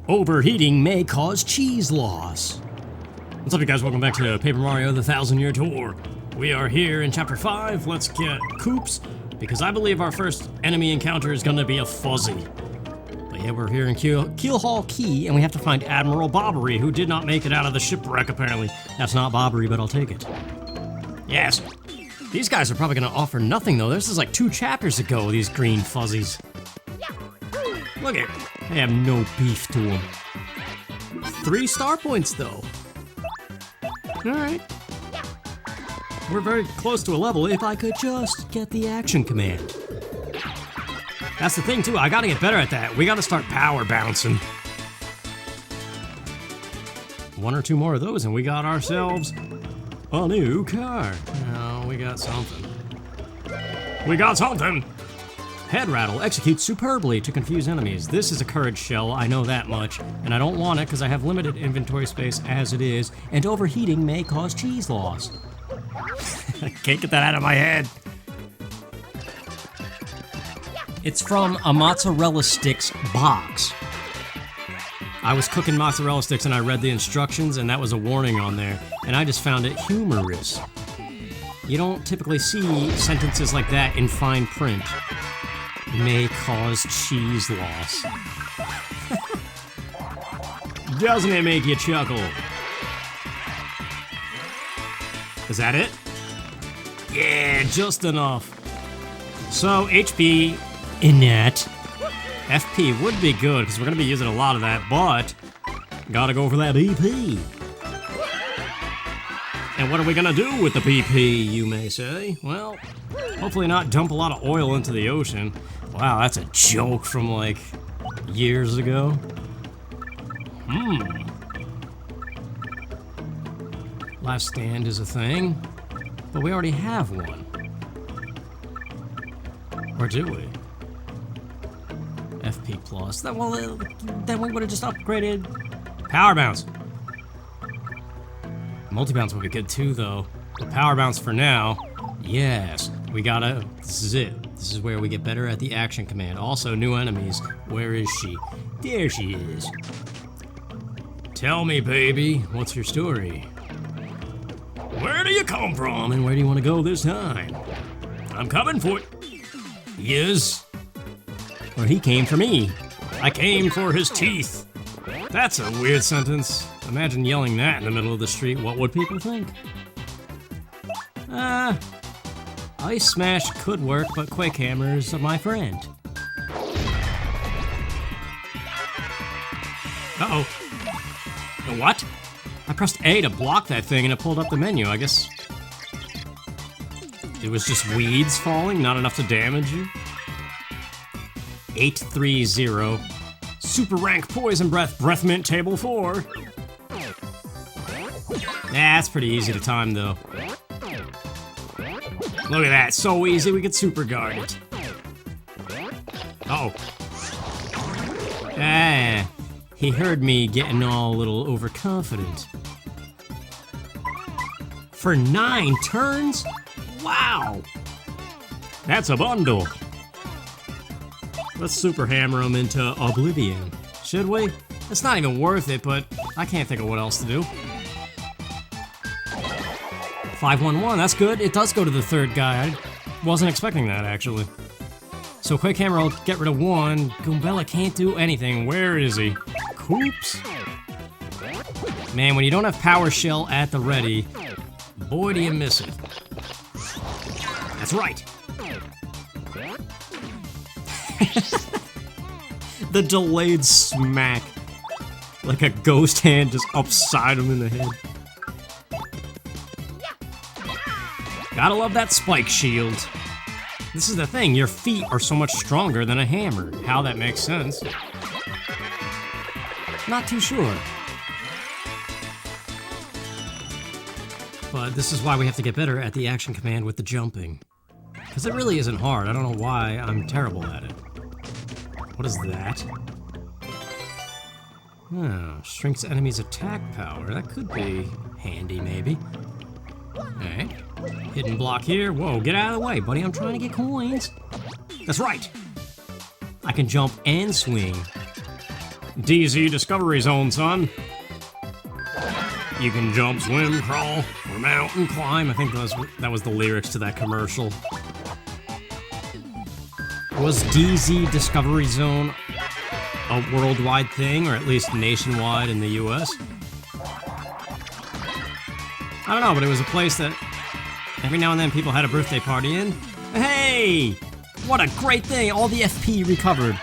Overheating may cause cheese loss. What's up, you guys? Welcome back to Paper Mario The 1000-Year Tour. We are here in Chapter 5. Let's get Koops, because I believe our first enemy encounter is going to be a fuzzy. But yeah, we're here in Keelhaul Key, and we have to find Admiral Bobbery, who did not make it out of the shipwreck, apparently. That's not Bobbery, but I'll take it. Yes. These guys are probably going to offer nothing, though. This is like 2 chapters ago, these green fuzzies. Look at it. I have no beef to them. 3 star points, though. Alright. We're very close to a level if I could just get the action command. That's the thing, too. I gotta get better at that. We gotta start power bouncing. 1 or 2 more of those, and we got ourselves a new car. No, we got something. We got something! Head rattle executes superbly to confuse enemies. This is a courage shell, I know that much, and I don't want it because I have limited inventory space as it is, and overheating may cause cheese loss. I can't get that out of my head. It's from a mozzarella sticks box. I was cooking mozzarella sticks and I read the instructions and that was a warning on there, and I just found it humorous. You don't typically see sentences like that in fine print. May cause cheese loss. Doesn't it make you chuckle? Is that it? Yeah, just enough. So, HP, Inet, FP would be good, because we're going to be using a lot of that, but gotta go for that BP. And what are we going to do with the BP, you may say? Well, hopefully not dump a lot of oil into the ocean. Wow, that's a joke from, like, years ago. Last stand is a thing, but we already have one. Or do we? FP plus. Then we would have just upgraded. Power bounce. Multi-bounce would be good too, though. But power bounce for now. Yes, we gotta. This is it. This is where we get better at the action command. Also, new enemies. Where is she? There she is. Tell me, baby, what's your story? Where do you come from, and where do you want to go this time? I'm coming for it. Yes. Or he came for me. I came for his teeth. That's a weird sentence. Imagine yelling that in the middle of the street. What would people think? Ice Smash could work, but Quick Hammer's my friend. Uh-oh. The what? I pressed A to block that thing and it pulled up the menu. I guess it was just weeds falling, not enough to damage you. 830. Super rank poison breath. Breath mint table 4. That's pretty easy to time, though. Look at that, so easy we could super guard it. Uh-oh. Ah, he heard me getting all a little overconfident. For 9 turns? Wow! That's a bundle. Let's super hammer him into oblivion. Should we? It's not even worth it, but I can't think of what else to do. 511, that's good. It does go to the 3rd guy. I wasn't expecting that, actually. So Quick Hammer will get rid of 1. Goombella can't do anything. Where is he? Koops? Man, when you don't have Power Shell at the ready, boy, do you miss it. That's right. The delayed smack. Like a ghost hand just upside him in the head. Gotta love that spike shield. This is the thing, your feet are so much stronger than a hammer. How that makes sense. Not too sure. But this is why we have to get better at the action command with the jumping. Because it really isn't hard. I don't know why I'm terrible at it. What is that? Oh, shrinks enemies' attack power. That could be handy, maybe. Alright. Hidden block here. Whoa, get out of the way, buddy. I'm trying to get coins. That's right. I can jump and swing. DZ Discovery Zone, son. You can jump, swim, crawl, or mountain climb. I think that was the lyrics to that commercial. Was DZ Discovery Zone a worldwide thing, or at least nationwide in the US? I don't know, but it was a place that every now and then people had a birthday party in. Hey! What a great thing! All the FP recovered.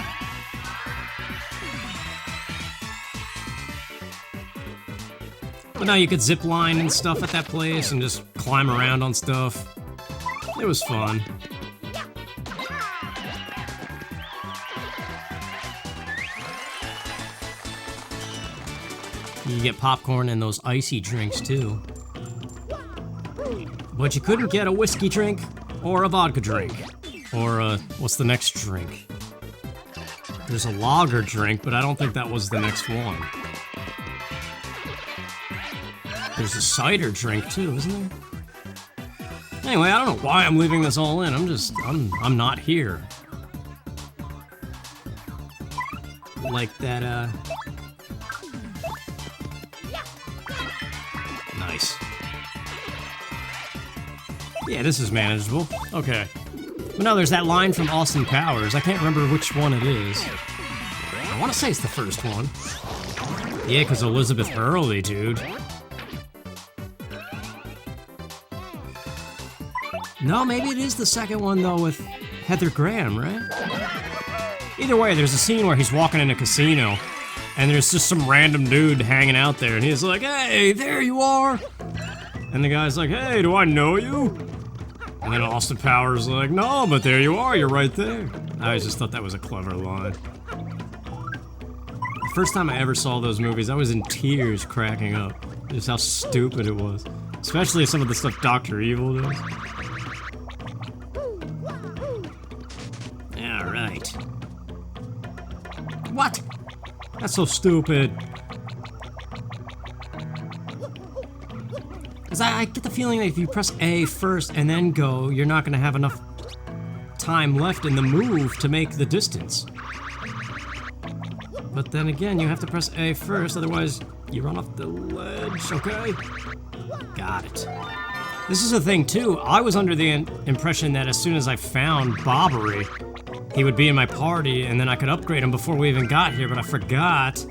But now you could zip line and stuff at that place and just climb around on stuff. It was fun. You get popcorn and those icy drinks too. But you couldn't get a whiskey drink or a vodka drink. Or what's the next drink? There's a lager drink, but I don't think that was the next one. There's a cider drink too, isn't there? Anyway, I don't know why I'm leaving this all in. I'm not here. Like that, Nice. Yeah, this is manageable. Okay. But no, there's that line from Austin Powers. I can't remember which one it is. I want to say it's the first one. Yeah, because Elizabeth Hurley, dude. No, maybe it is the second one, though, with Heather Graham, right? Either way, there's a scene where he's walking in a casino, and there's just some random dude hanging out there, and he's like, "Hey, there you are!" And the guy's like, "Hey, do I know you?" And then Austin Powers like, "No, but there you are, you're right there." I just thought that was a clever line. The first time I ever saw those movies, I was in tears cracking up. Just how stupid it was. Especially some of the stuff Dr. Evil does. Alright. What? That's so stupid. Because I get the feeling that if you press A first and then go, you're not going to have enough time left in the move to make the distance. But then again, you have to press A first, otherwise you run off the ledge, okay? Got it. This is a thing too. I was under the impression that as soon as I found Bobbery, he would be in my party and then I could upgrade him before we even got here, but I forgot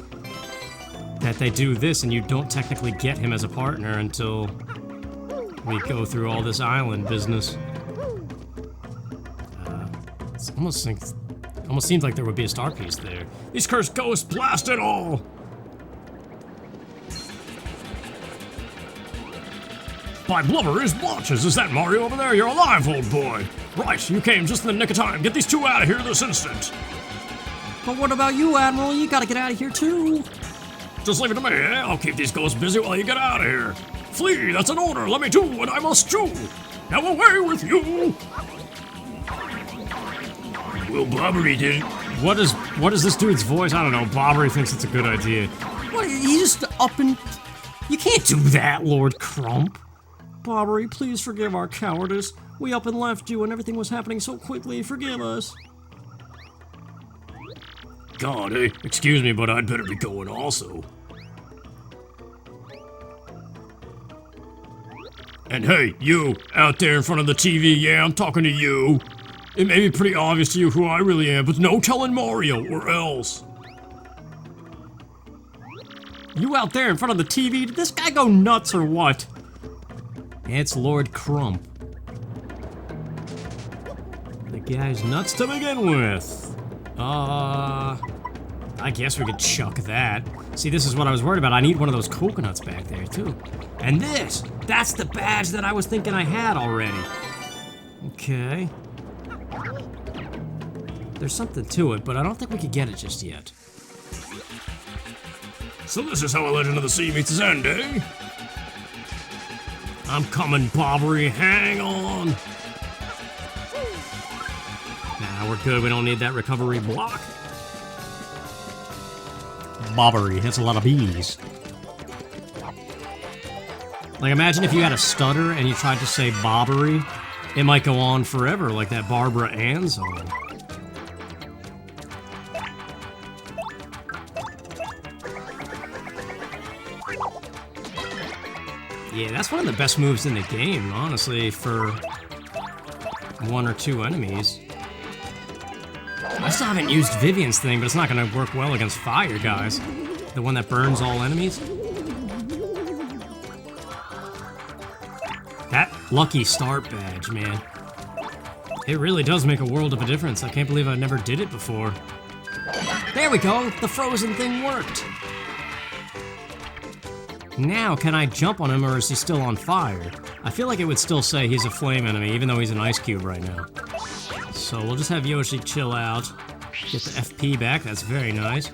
that they do this and you don't technically get him as a partner until we go through all this island business. It almost seems like there would be a star piece there. These cursed ghosts, blast it all! By Blubber's blotches, is that Mario over there? You're alive, old boy! Right, you came just in the nick of time. Get these two out of here this instant! But what about you, Admiral? You gotta get out of here too! Just leave it to me, eh? I'll keep these ghosts busy while you get out of here. Flee, that's an order. Let me do what I must do. Now away with you! Will Bobbery did it. What is this dude's voice? I don't know. Bobbery thinks it's a good idea. What, he just up and... You can't do that, Lord Crump. Bobbery, please forgive our cowardice. We up and left you and everything was happening so quickly. Forgive us. God, eh? Excuse me, but I'd better be going also. And hey, you, out there in front of the TV, yeah, I'm talking to you. It may be pretty obvious to you who I really am, but no telling Mario, or else. You out there in front of the TV, did this guy go nuts or what? It's Lord Crump. The guy's nuts to begin with. I guess we could chuck that. See, this is what I was worried about. I need one of those coconuts back there, too. And this, that's the badge that I was thinking I had already. Okay. There's something to it, but I don't think we could get it just yet. So this is how a Legend of the Sea meets its end, eh? I'm coming, Bobbery. Hang on. Nah, we're good. We don't need that recovery block. Bobbery hits a lot of bees. Like, imagine if you had a stutter and you tried to say Bobbery. It might go on forever, like that Barbara Ann song. Yeah, that's one of the best moves in the game, honestly, for 1 or 2 enemies. I still haven't used Vivian's thing, but it's not going to work well against fire, guys. The one that burns all enemies. That lucky start badge, man. It really does make a world of a difference. I can't believe I never did it before. There we go! The frozen thing worked! Now, can I jump on him, or is he still on fire? I feel like it would still say he's a flame enemy, even though he's an ice cube right now. So we'll just have Yoshi chill out, get the FP back, that's very nice,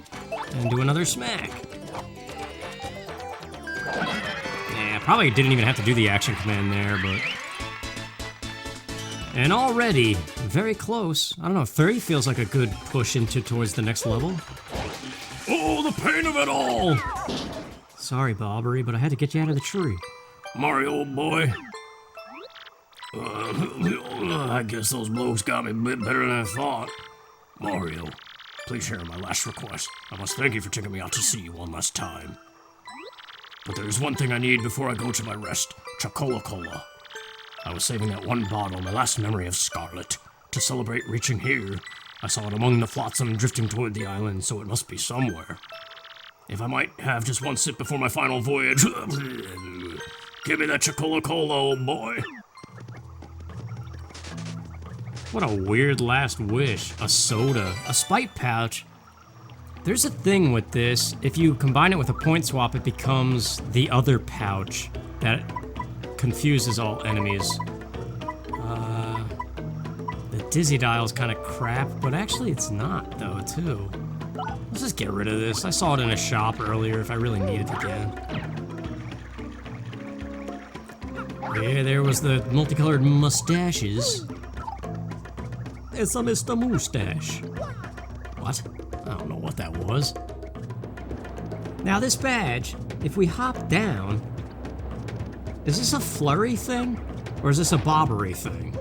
and do another smack. Yeah, probably didn't even have to do the action command there, but... And already, very close. I don't know, 30 feels like a good push towards the next level. Oh, the pain of it all! Sorry, Bobbery, but I had to get you out of the tree. Mario, old boy. I guess those blows got me a bit better than I thought. Mario, please hear my last request. I must thank you for taking me out to sea one last time. But there's one thing I need before I go to my rest. Chocola-Cola. I was saving that one bottle, my last memory of Scarlet. To celebrate reaching here, I saw it among the flotsam drifting toward the island, so it must be somewhere. If I might have just one sip before my final voyage. Give me that Chocola-Cola, old boy. What a weird last wish. A soda. A spite pouch. There's a thing with this. If you combine it with a point swap, it becomes the other pouch that confuses all enemies. The Dizzy Dial's kind of crap, but actually it's not, though, too. Let's just get rid of this. I saw it in a shop earlier if I really need it again. Yeah, there was the multicolored mustaches. It's a Mr. Mustache. What? I don't know what that was. Now this badge, if we hop down, is this a flurry thing? Or is this a Bobbery thing?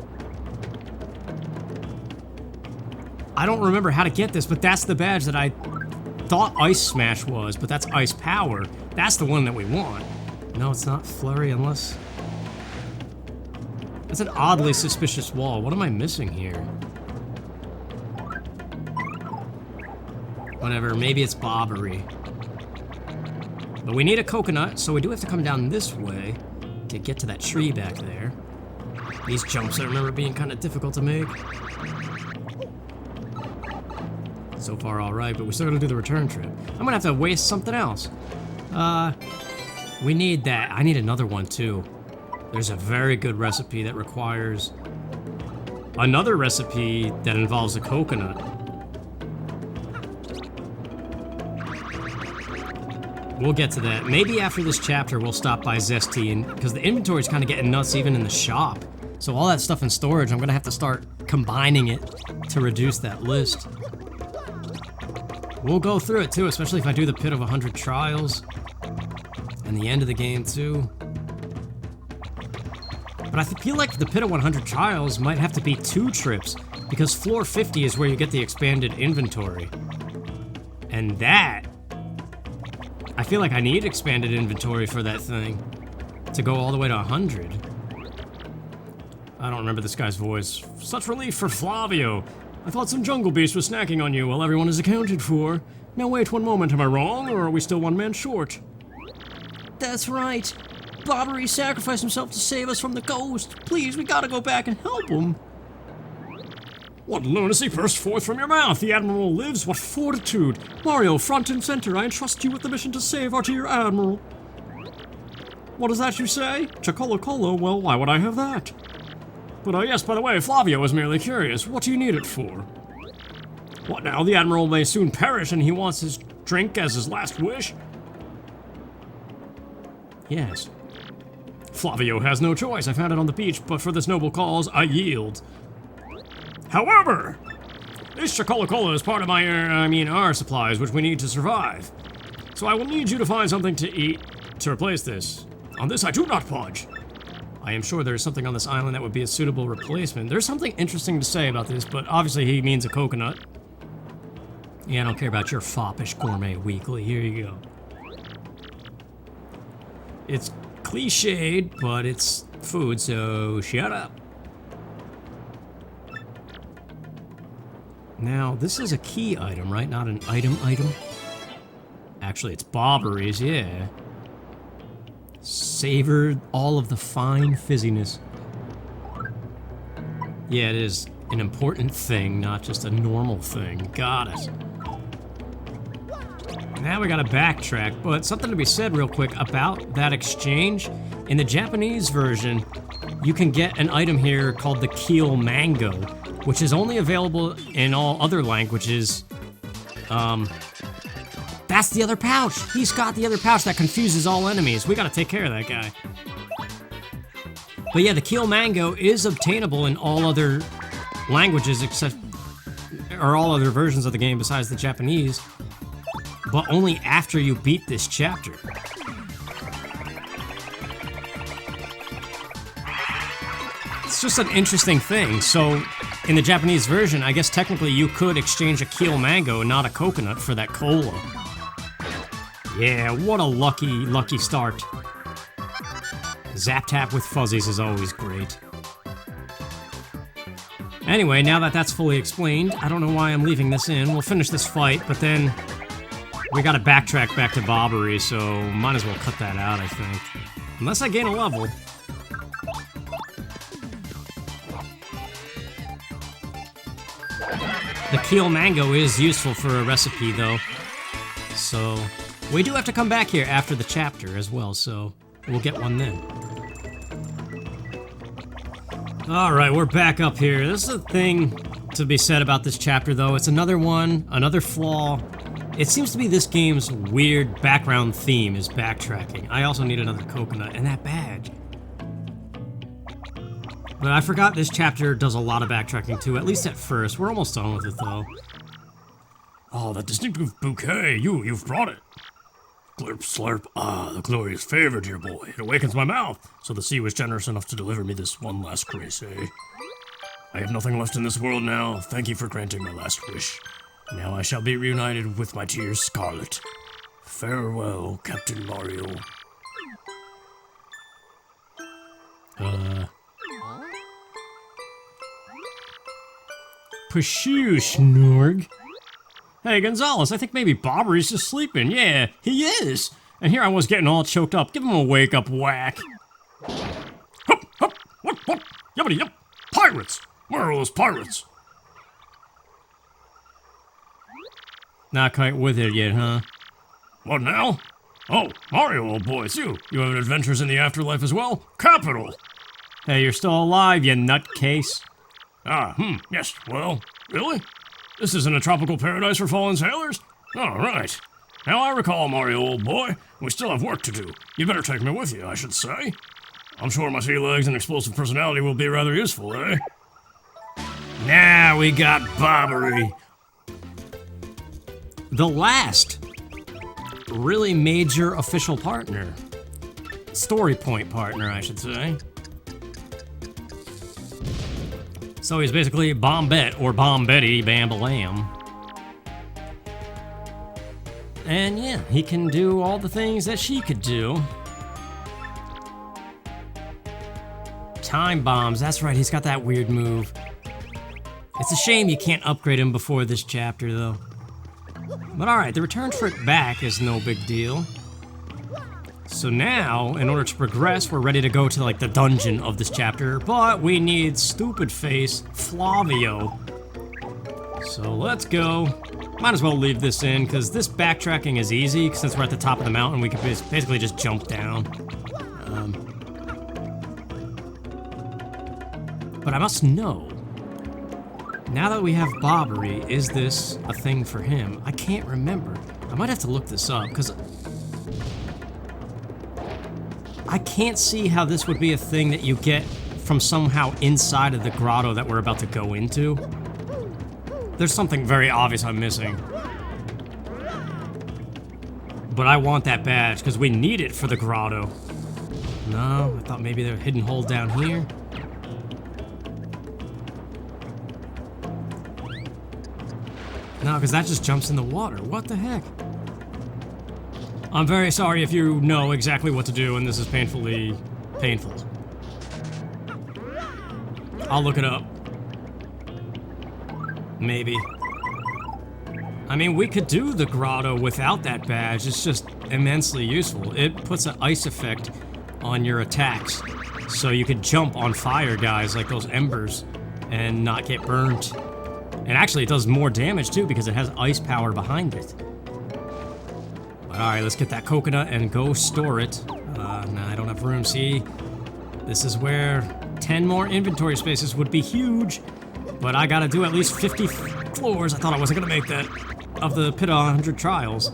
I don't remember how to get this, but that's the badge that I thought Ice Smash was, but that's Ice Power. That's the one that we want. No, it's not Flurry unless... That's an oddly suspicious wall. What am I missing here? Whatever, maybe it's Bobbery. But we need a coconut, so we do have to come down this way to get to that tree back there. These jumps I remember being kind of difficult to make. So far all right, but we still gotta do the return trip. I'm gonna have to waste something else. We need that. I need another one too. There's a very good recipe that requires another recipe that involves a coconut. We'll get to that. Maybe after this chapter we'll stop by Zesty, because the inventory's kind of getting nuts even in the shop. So all that stuff in storage, I'm gonna have to start combining it to reduce that list. We'll go through it too, especially if I do the Pit of 100 Trials and the end of the game too. But I feel like the Pit of 100 Trials might have to be 2 trips, because floor 50 is where you get the expanded inventory. And that, I feel like I need expanded inventory for that thing to go all the way to 100. I don't remember this guy's voice. Such relief for Flavio. I thought some jungle beast was snacking on you while everyone is accounted for. Now wait one moment, am I wrong, or are we still one man short? That's right. Bobbery sacrificed himself to save us from the ghost. Please, we gotta go back and help him. What lunacy burst forth from your mouth? The Admiral lives? What fortitude! Mario, front and center, I entrust you with the mission to save our dear Admiral. What is that you say? Chocola-Cola? Well, why would I have that? But yes, by the way, Flavio was merely curious. What do you need it for? What now? The Admiral may soon perish and he wants his drink as his last wish? Yes. Flavio has no choice. I found it on the beach, but for this noble cause, I yield. However, this Chocola-Cola is part of our supplies, which we need to survive. So I will need you to find something to eat to replace this. On this I do not budge. I am sure there is something on this island that would be a suitable replacement. There's something interesting to say about this, but obviously he means a coconut. Yeah, I don't care about your foppish gourmet weekly. Here you go. It's cliched, but it's food, so shut up. Now, this is a key item, right? Not an item. Actually, it's Bobbery's, yeah. Savor all of the fine fizziness. Yeah, it is an important thing, not just a normal thing. Got it. Now we gotta backtrack, but something to be said real quick about that exchange. In the Japanese version, you can get an item here called the Keel Mango, which is only available in all other languages. That's the other pouch! He's got the other pouch that confuses all enemies. We gotta take care of that guy. But yeah, the Keel Mango is obtainable in all other languages except, or all other versions of the game besides the Japanese, but only after you beat this chapter. It's just an interesting thing. So, in the Japanese version, I guess technically you could exchange a Keel Mango, not a coconut, for that cola. Yeah, what a lucky start. Zap Tap with fuzzies is always great. Anyway, now that that's fully explained, I don't know why I'm leaving this in. We'll finish this fight, but then we gotta backtrack back to Bobbery, so might as well cut that out, I think. Unless I gain a level. The Keel Mango is useful for a recipe, though. So, we do have to come back here after the chapter as well, so we'll get one then. Alright, we're back up here. There's a thing to be said about this chapter, though. It's another one, another flaw. It seems to be this game's weird background theme is backtracking. I also need another coconut and that badge. But I forgot this chapter does a lot of backtracking too, at least at first. We're almost done with it though. Oh, that distinctive bouquet, you've brought it. Glurp, slurp, ah, the glorious favor, dear boy. It awakens my mouth, so the sea was generous enough to deliver me this one last grace, eh? I have nothing left in this world now. Thank you for granting my last wish. Now I shall be reunited with my dear Scarlet. Farewell, Captain Mario. Pshoo, Snorg. Hey, Gonzalez, I think maybe Bobbery's just sleeping. Yeah, he is. And here I was getting all choked up. Give him a wake-up whack. Hup, hup, whoop, whoop, yuppity, yup. Pirates! Where are those pirates? Not quite with it yet, huh? What now? Oh, Mario, old boy, it's you. You have adventures in the afterlife as well? Capital! Hey, you're still alive, you nutcase. Yes, well, really? This isn't a tropical paradise for fallen sailors? All right. Now I recall, Mario, old boy, we still have work to do. You better take me with you, I should say. I'm sure my sea legs and explosive personality will be rather useful, eh? Now we got Bobbery. The last really major official partner. Story point partner, I should say. So he's basically Bombette or Bombetty Bambalam. And yeah, he can do all the things that she could do. Time bombs, that's right, he's got that weird move. It's a shame you can't upgrade him before this chapter, though. But alright, the return trip back is no big deal. So now, in order to progress, we're ready to go to, like, the dungeon of this chapter, but we need stupid face Flavio. So let's go. Might as well leave this in, because this backtracking is easy, since we're at the top of the mountain, we can basically just jump down. But I must know, now that we have Bobbery, is this a thing for him? I can't remember. I might have to look this up, because I can't see how this would be a thing that you get from somehow inside of the grotto that we're about to go into. There's something very obvious I'm missing. But I want that badge, because we need it for the grotto. No, I thought maybe there's a hidden hole down here. No, because that just jumps in the water. What the heck? I'm very sorry if you know exactly what to do and this is painfully painful. I'll look it up. Maybe. I mean, we could do the grotto without that badge. It's just immensely useful. It puts an ice effect on your attacks. So you could jump on fire guys like those embers and not get burnt. And actually it does more damage too because it has ice power behind it. But alright, let's get that coconut and go store it. Nah, I don't have room. See, this is where 10 more inventory spaces would be huge. But I gotta do at least 50 floors. I thought I wasn't gonna make that of the Pit of 100 Trials.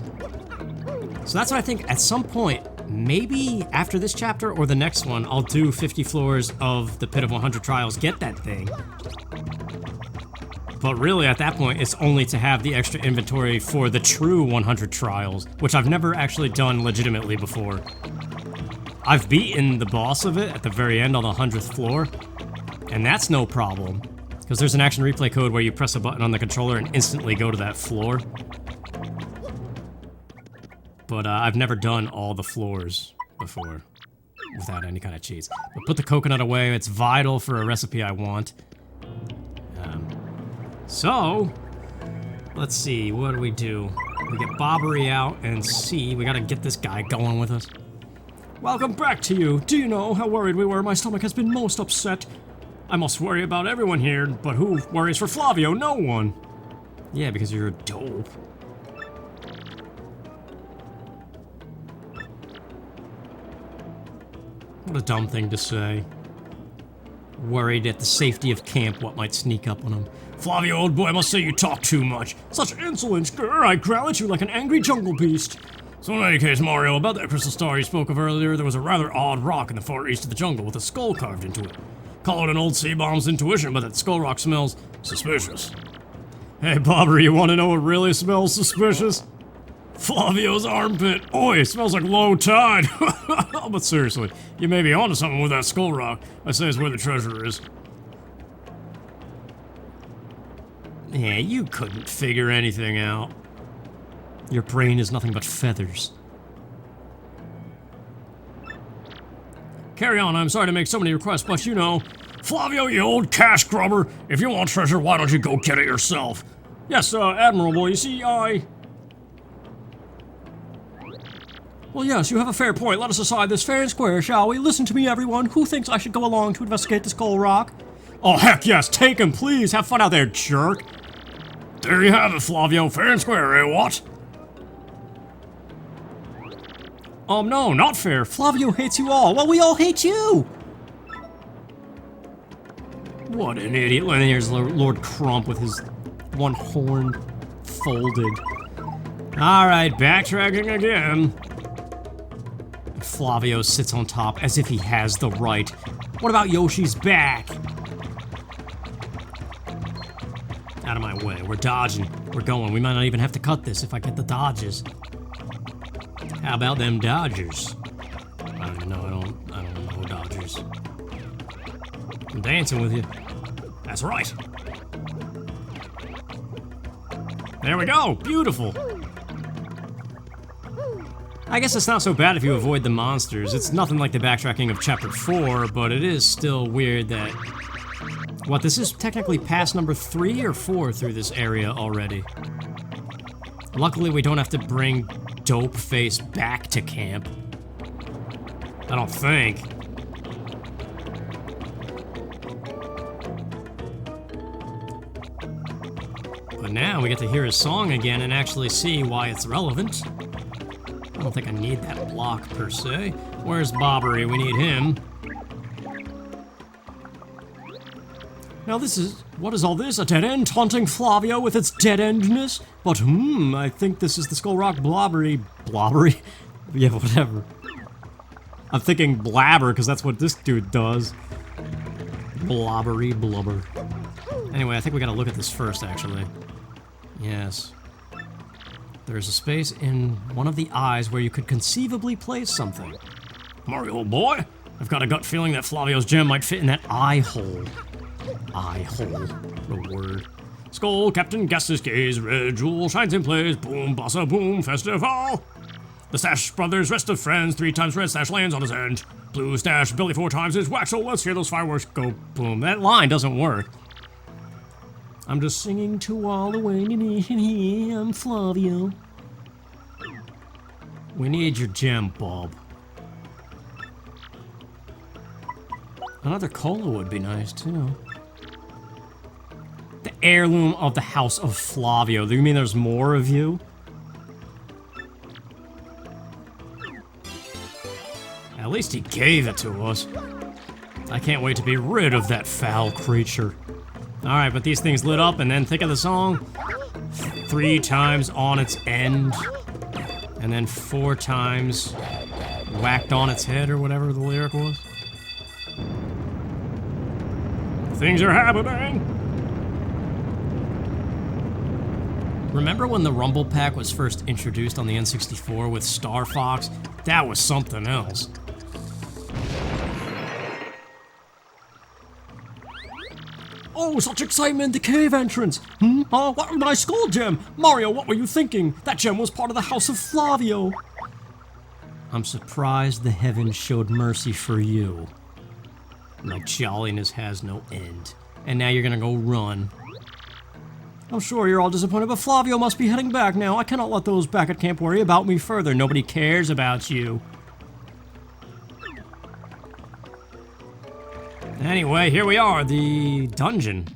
So that's what I think at some point, maybe after this chapter or the next one, I'll do 50 floors of the Pit of 100 Trials, get that thing. But really at that point, it's only to have the extra inventory for the true 100 Trials, which I've never actually done legitimately before. I've beaten the boss of it at the very end on the 100th floor, and that's no problem. Because there's an action replay code where you press a button on the controller and instantly go to that floor. But I've never done all the floors before without any kind of cheats. But put the coconut away, it's vital for a recipe I want. So, let's see, what do? We get Bobbery out and see, we gotta get this guy going with us. Welcome back to you. Do you know how worried we were? My stomach has been most upset. I must worry about everyone here, but who worries for Flavio? No one. Yeah, because you're a dope. What a dumb thing to say. Worried at the safety of camp, what might sneak up on him. Flavio, old boy, I must say you talk too much. Such insolence, grr, I growl at you like an angry jungle beast. So in any case, Mario, about that crystal star you spoke of earlier, there was a rather odd rock in the far east of the jungle with a skull carved into it. Call it an old sea bomb's intuition, but that skull rock smells suspicious. Hey, Bobbery, you want to know what really smells suspicious? Flavio's armpit. Oi, it smells like low tide. But seriously, you may be onto something with that skull rock. I say it's where the treasure is. Yeah, you couldn't figure anything out. Your brain is nothing but feathers. Carry on, I'm sorry to make so many requests, but you know, Flavio, you old cash grubber, if you want treasure, why don't you go get it yourself? Yes, Admiral boy, you see, Well, yes, you have a fair point. Let us decide this fair and square, shall we? Listen to me, everyone. Who thinks I should go along to investigate the skull rock? Oh, heck yes, take him, please. Have fun out there, jerk. There you have it, Flavio. Fair and square, eh, what? No, not fair. Flavio hates you all. Well, we all hate you. What an idiot. And here's Lord Crump with his one horn folded. Alright, backtracking again. Flavio sits on top as if he has the right. What about Yoshi's back? Out of my way. We're dodging. We're going. We might not even have to cut this if I get the dodges. How about them dodgers? I don't know. I don't know dodgers. I'm dancing with you. That's right. There we go. Beautiful. I guess it's not so bad if you avoid the monsters. It's nothing like the backtracking of Chapter 4, but it is still weird that... What, this is technically pass number 3 or 4 through this area already. Luckily, we don't have to bring Dopeface back to camp. I don't think. But now we get to hear his song again and actually see why it's relevant. I don't think I need that block, per se. Where's Bobbery? We need him. Now this is... What is all this? A dead end taunting Flavio with its dead-endness? But, I think this is the Skull Rock Blobbery... Blobbery? Yeah, whatever. I'm thinking blabber, because that's what this dude does. Blobbery blubber. Anyway, I think we gotta look at this first, actually. Yes. There's a space in one of the eyes where you could conceivably place something. Mario, old boy, I've got a gut feeling that Flavio's gem might fit in that eye hole. Eye hole. The word. Skull, Captain, Gastus, Gaze, Red Jewel, shines in place, boom, bossa, boom, festival. The Stash Brothers, rest of friends, 3 times red stash lands on his end. Blue stash, Billy 4 times his waxel. Let's hear those fireworks go boom. That line doesn't work. I'm just singing to all the way. I'm Flavio. We need your gem, Bob. Another cola would be nice, too. The heirloom of the House of Flavio. Do you mean there's more of you? At least he gave it to us. I can't wait to be rid of that foul creature. Alright, but these things lit up, and then think of the song. 3 times on its end. And then 4 times whacked on its head, or whatever the lyric was. Things are happening! Remember when the Rumble Pack was first introduced on the N64 with Star Fox? That was something else. Oh, such excitement! The cave entrance! Oh, what my skull gem! Mario, what were you thinking? That gem was part of the House of Flavio! I'm surprised the heavens showed mercy for you. My jolliness has no end. And now you're gonna go run. I'm sure you're all disappointed, but Flavio must be heading back now. I cannot let those back at camp worry about me further. Nobody cares about you. Anyway, here we are, the dungeon.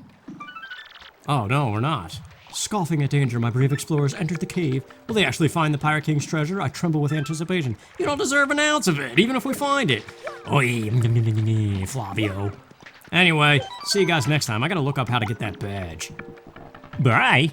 Oh, no, we're not. Scoffing at danger, my brave explorers entered the cave. Will they actually find the Pirate King's treasure? I tremble with anticipation. You don't deserve an ounce of it, even if we find it. Oi, Flavio. Anyway, see you guys next time. I gotta look up how to get that badge. Bye.